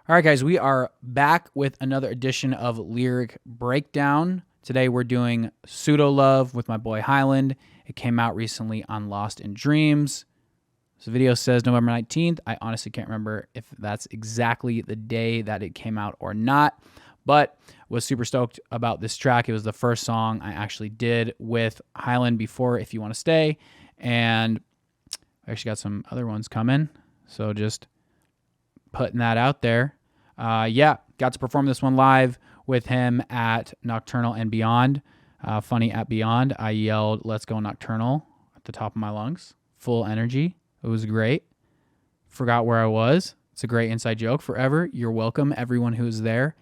All right, guys, we are back with another edition of Lyric Breakdown. Today we're doing Pseudo Love with my boy Highlnd. It came out recently on Lost in Dreams. This video says November 19th. I honestly can't remember if that's exactly the day that it came out or not, but was super stoked about this track. It was the first song I actually did with Highlnd before If You Want to Stay, and I actually got some other ones coming, so just putting that out there. Yeah, got to perform this one live with him at Nocturnal and Beyond. Funny, at Beyond, I yelled, "Let's go Nocturnal" at the top of my lungs. Full energy. It was great. Forgot where I was. It's a great inside joke forever. You're welcome, everyone who's there.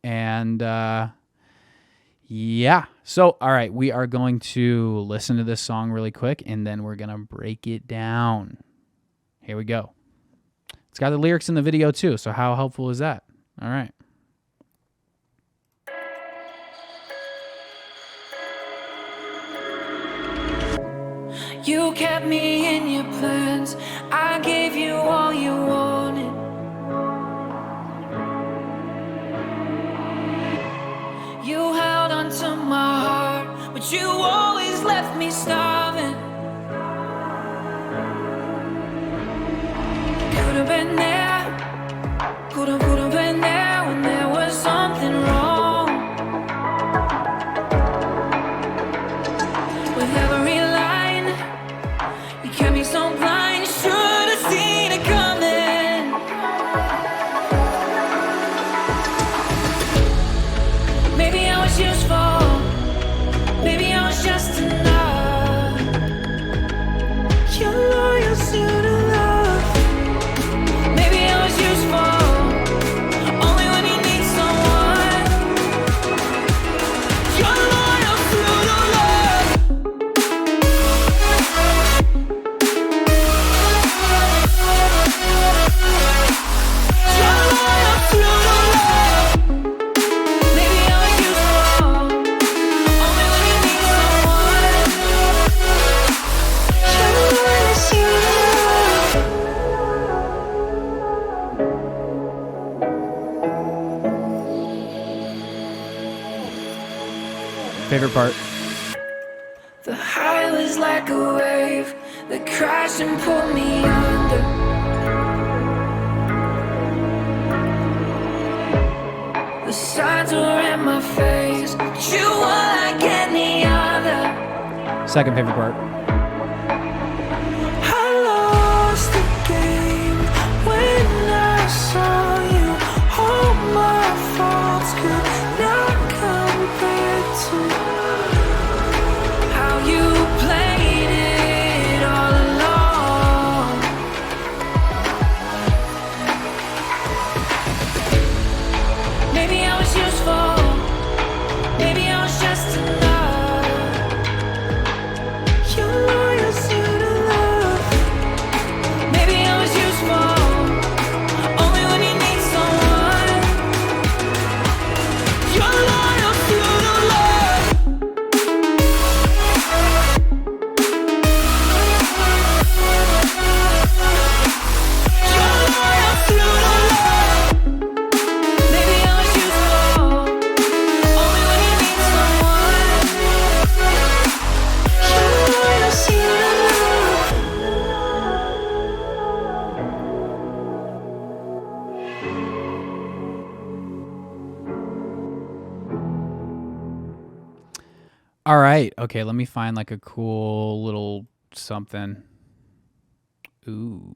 And yeah. So, all right, we are going to listen to this song really quick, and then we're going to break it down. Here we go. It's got the lyrics in the video too, so how helpful is that? All right. You kept me in your plans. I gave you all you wanted. You held onto my heart, but you always left me starving. Could have been there, could have been there when there was something wrong. With every line, you kept me so blind. You should have seen it coming. Maybe I was useful, maybe I was just enough. You're loyal to the Favorite part. The high was like a wave that crashed and pulled me under. The signs were in my face, but you were like any other. Second favorite part. I lost the game when I saw you. All my faults could not compare to how you played it all along. Maybe I was useful, maybe I was just enough. You're loyal to the love. Maybe I was useful, only when you need someone. You're loyal to the love. You're loyal to the love. Maybe I was useful, only when you need someone. You're loyal to the All right. Okay, let me find like a cool little something. Ooh.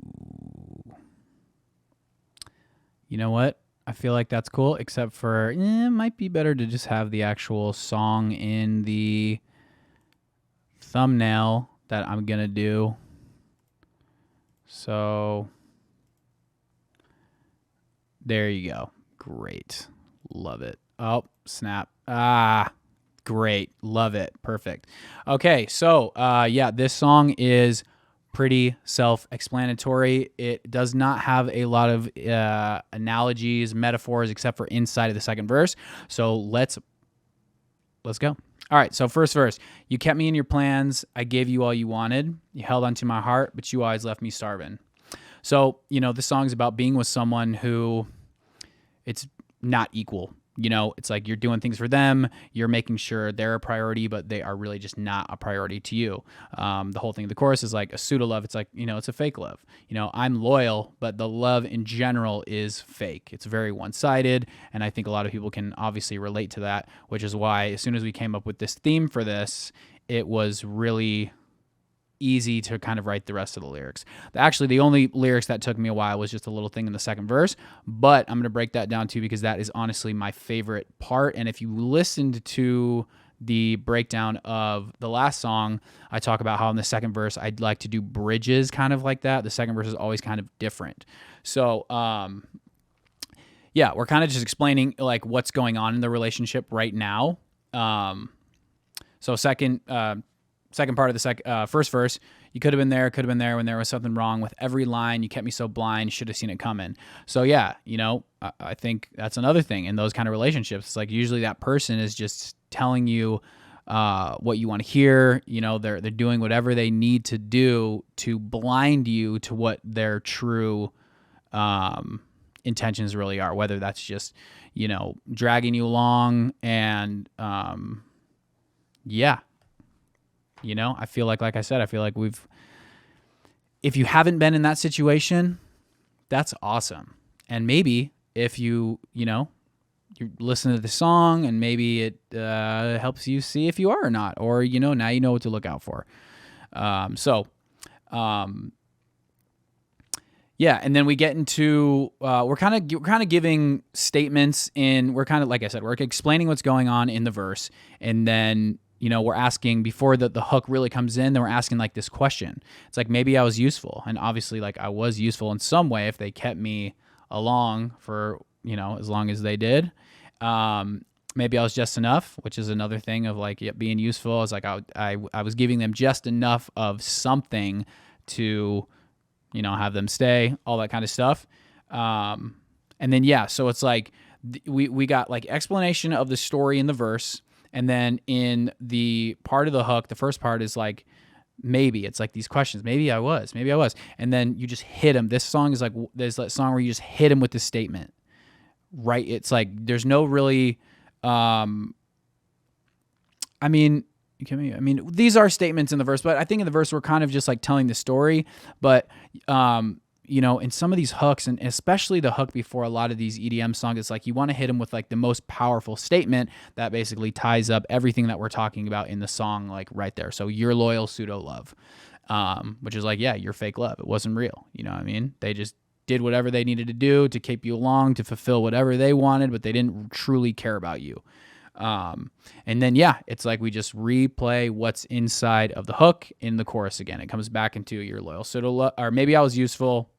You know what? I feel like that's cool, except for it might be better to just have the actual song in the thumbnail that I'm going to do. So there you go. Great. Love it. Oh, snap. Great. Love it. Perfect. Okay, so yeah, this song is pretty self-explanatory. It does not have a lot of analogies, metaphors, except for inside of the second verse. So let's go. All right, so first verse. You kept me in your plans. I gave you all you wanted. You held onto my heart, but you always left me starving. So, you know, this song's about being with someone who it's not equal. You know, it's like you're doing things for them, you're making sure they're a priority, but they are really just not a priority to you. The whole thing of the chorus is like a pseudo love. It's like, you know, it's a fake love. You know, I'm loyal, but the love in general is fake. It's very one-sided, and I think a lot of people can obviously relate to that, which is why as soon as we came up with this theme for this, it was really easy to kind of write the rest of the lyrics. Actually, the only lyrics that took me a while was just a little thing in the second verse, but I'm going to break that down too because that is honestly my favorite part. And if you listened to the breakdown of the last song, I talk about how in the second verse I'd like to do bridges kind of like that. The second verse is always kind of different. So, yeah, we're kind of just explaining like what's going on in the relationship right now. So second part of the first verse, you could have been there when there was something wrong with every line. You kept me so blind, should have seen it coming. So yeah, you know, I think that's another thing in those kind of relationships. It's like usually that person is just telling you what you want to hear. You know, they're doing whatever they need to do to blind you to what their true intentions really are, whether that's just, you know, dragging you along and yeah. You know, I feel like I said, I feel like if you haven't been in that situation, that's awesome. And maybe if you listen to the song and maybe it helps you see if you are or not, or, you know, now you know what to look out for. Yeah, and then we get into we're kind of giving statements we're kind of, like I said, we're explaining what's going on in the verse, and then, you know, we're asking before the hook really comes in, then we're asking like this question. It's like, maybe I was useful, and obviously like I was useful in some way if they kept me along for, you know, as long as they did. Maybe I was just enough, which is another thing of like being useful. It's like I was giving them just enough of something to, you know, have them stay, all that kind of stuff. And then, yeah, so it's like we got like explanation of the story in the verse. And then in the part of the hook, the first part is like, maybe it's like these questions. Maybe I was. And then you just hit them. This song is like, there's that song where you just hit them with the statement, right? It's like, there's no really, I mean, these are statements in the verse, but I think in the verse we're kind of just like telling the story. But, you know, in some of these hooks, and especially the hook before a lot of these EDM songs, it's like you want to hit them with like the most powerful statement that basically ties up everything that we're talking about in the song, like right there. So your loyal pseudo love, which is like, yeah, your fake love. It wasn't real. You know what I mean? They just did whatever they needed to do to keep you along, to fulfill whatever they wanted, but they didn't truly care about you. And then, yeah, it's like we just replay what's inside of the hook in the chorus again. It comes back into your loyal pseudo love, or maybe I was useful.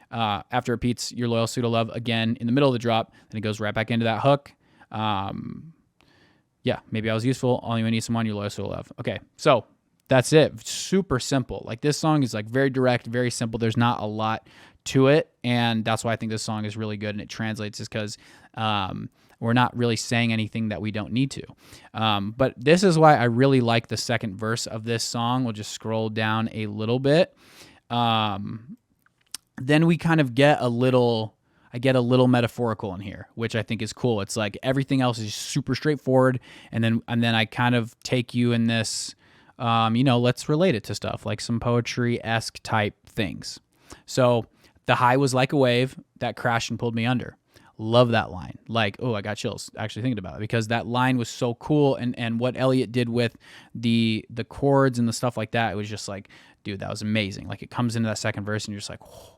After it repeats your loyal pseudo love again in the middle of the drop, then it goes right back into that hook. Yeah, maybe I was useful. Only when you need someone, your loyal pseudo love. Okay, so that's it. Super simple. Like this song is like very direct, very simple. There's not a lot to it, and that's why I think this song is really good and it translates, is because we're not really saying anything that we don't need to. But this is why I really like the second verse of this song. We'll just scroll down a little bit. Then we kind of get I get a little metaphorical in here, which I think is cool. It's like everything else is super straightforward, and then I kind of take you in this, you know, let's relate it to stuff like some poetry-esque type things. So the high was like a wave that crashed and pulled me under. Love that line. Like, oh, I got chills actually thinking about it, because that line was so cool, and what Elliot did with the chords and the stuff like that, it was just like, dude, that was amazing. Like it comes into that second verse and you're just like, whoa.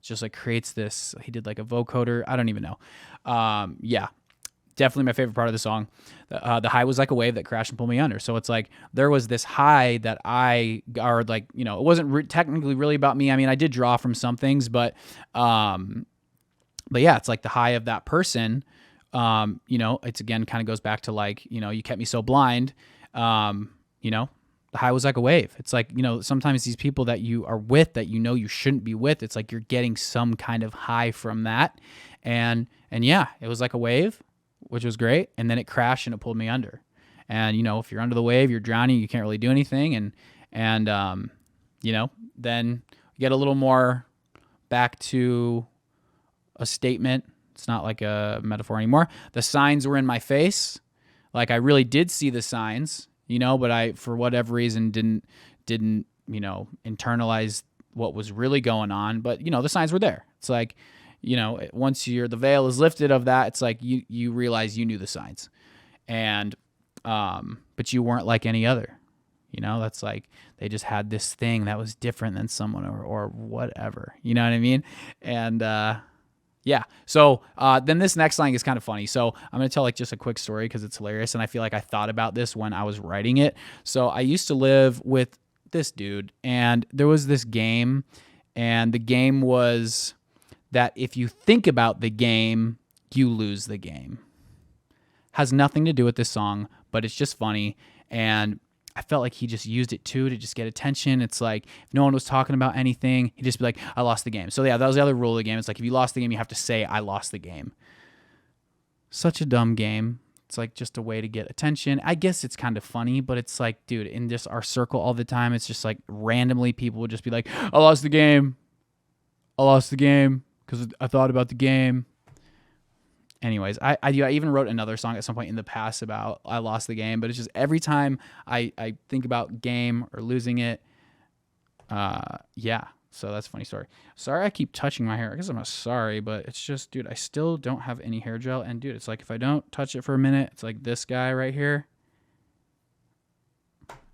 Just like creates this, he did like a vocoder, I don't even know. Yeah, definitely my favorite part of the song. The high was like a wave that crashed and pulled me under. So it's like there was this high that or like, you know, it wasn't technically really about me. I mean, I did draw from some things, but yeah, it's like the high of that person. You know, it's again kind of goes back to like, you know, you kept me so blind. You know, the high was like a wave. It's like, you know, sometimes these people that you are with that you know you shouldn't be with, it's like you're getting some kind of high from that. And yeah, it was like a wave, which was great. And then it crashed and it pulled me under. And, you know, if you're under the wave, you're drowning, you can't really do anything. And you know, then get a little more back to a statement. It's not like a metaphor anymore. The signs were in my face. Like I really did see the signs, but I, for whatever reason, didn't, internalize what was really going on. But, the signs were there. It's like, once the veil is lifted of that, it's like you realize you knew the signs. And, but you weren't like any other. That's like they just had this thing that was different than someone or whatever. You know what I mean? And yeah. So then this next line is kind of funny. So I'm going to tell like just a quick story because it's hilarious. And I feel like I thought about this when I was writing it. So I used to live with this dude and there was this game. And the game was that if you think about the game, you lose the game. Has nothing to do with this song, but it's just funny. And I felt like he just used it too to just get attention. It's like if no one was talking about anything, he'd just be like, I lost the game. So yeah, that was the other rule of the game. It's like if you lost the game, you have to say, I lost the game. Such a dumb game. It's like just a way to get attention. I guess it's kind of funny, but it's like, dude, in just our circle all the time, it's just like randomly people would just be like, I lost the game. I lost the game because I thought about the game. Anyways, I even wrote another song at some point in the past about I lost the game, but it's just every time I think about game or losing it, yeah. So that's a funny story. Sorry I keep touching my hair. I guess I'm not sorry, but it's just, dude, I still don't have any hair gel. And, dude, it's like if I don't touch it for a minute, it's like this guy right here.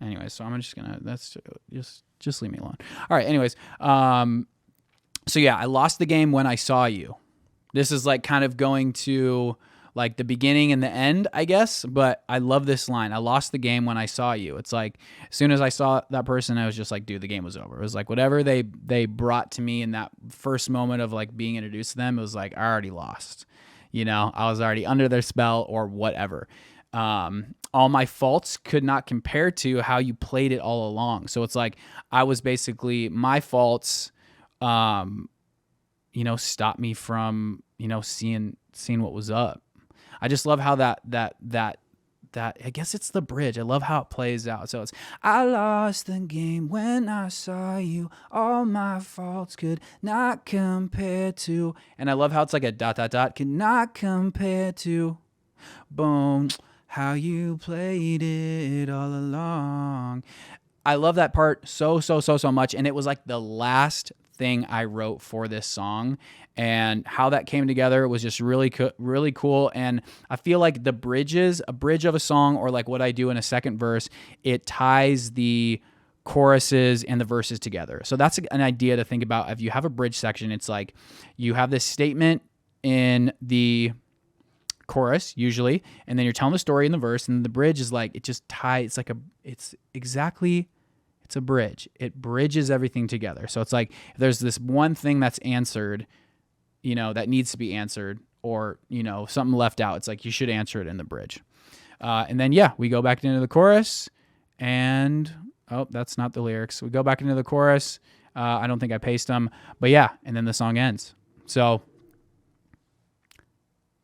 Anyways, so I'm just going to, that's just leave me alone. All right, anyways. So, yeah, I lost the game when I saw you. This is like kind of going to like the beginning and the end, I guess. But I love this line. I lost the game when I saw you. It's like as soon as I saw that person, I was just like, dude, the game was over. It was like whatever they brought to me in that first moment of like being introduced to them, it was like I already lost. I was already under their spell or whatever. All my faults could not compare to how you played it all along. So it's like I was basically my faults stopped me from, seeing what was up. I just love how that I guess it's the bridge. I love how it plays out. So it's, I lost the game when I saw you. All my faults could not compare to, and I love how it's like a ... could not compare to, boom, how you played it all along. I love that part so much. And it was like the last thing I wrote for this song, and how that came together was just really cool. And I feel like a bridge of a song, or like what I do in a second verse, it ties the choruses and the verses together. So that's an idea to think about. If you have a bridge section, it's like you have this statement in the chorus usually, and then you're telling the story in the verse, and the bridge is like, it just ties, it's a bridge. It bridges everything together. So it's like if there's this one thing that's answered, that needs to be answered, or, something left out, it's like you should answer it in the bridge. And then, yeah, we go back into the chorus, and, oh, that's not the lyrics. We go back into the chorus. I don't think I paste them, but yeah, and then the song ends. So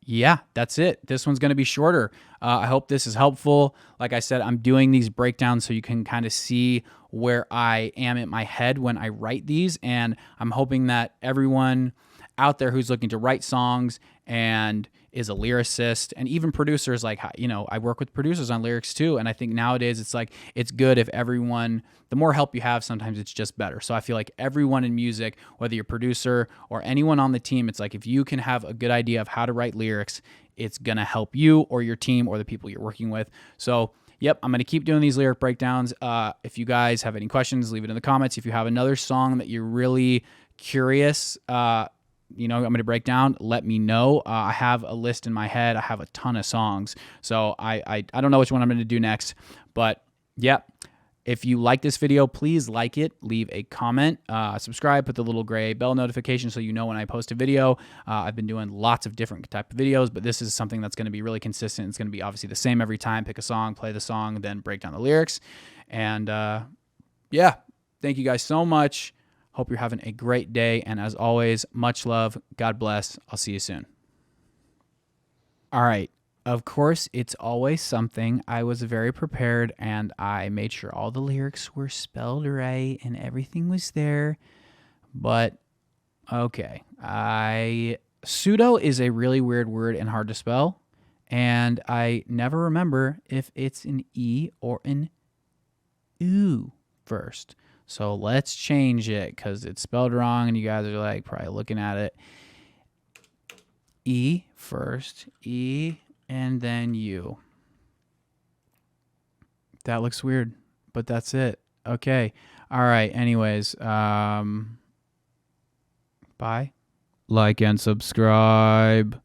yeah, that's it. This one's going to be shorter. I hope this is helpful. Like I said, I'm doing these breakdowns so you can kind of see where I am in my head when I write these. And I'm hoping that everyone out there who's looking to write songs and is a lyricist, and even producers, like, I work with producers on lyrics too. And I think nowadays it's like, it's good if everyone, the more help you have, sometimes it's just better. So I feel like everyone in music, whether you're a producer or anyone on the team, it's like, if you can have a good idea of how to write lyrics, it's going to help you or your team or the people you're working with. So yep, I'm going to keep doing these lyric breakdowns. If you guys have any questions, leave it in the comments. If you have another song that you're really curious, I'm going to break down, let me know. I have a list in my head. I have a ton of songs. So I don't know which one I'm going to do next. But yeah, if you like this video, please like it, leave a comment, subscribe, put the little gray bell notification so you know when I post a video. I've been doing lots of different type of videos, but this is something that's going to be really consistent. It's going to be obviously the same every time. Pick a song, play the song, then break down the lyrics. And yeah, thank you guys so much. Hope you're having a great day. And as always, much love. God bless. I'll see you soon. All right. Of course, it's always something. I was very prepared, and I made sure all the lyrics were spelled right and everything was there. But, okay. I Pseudo is a really weird word and hard to spell, and I never remember if it's an E or an U first. So let's change it because it's spelled wrong and you guys are like probably looking at it. E first, E, and then U. That looks weird, but that's it. Okay. All right. Anyways, bye. Like and subscribe.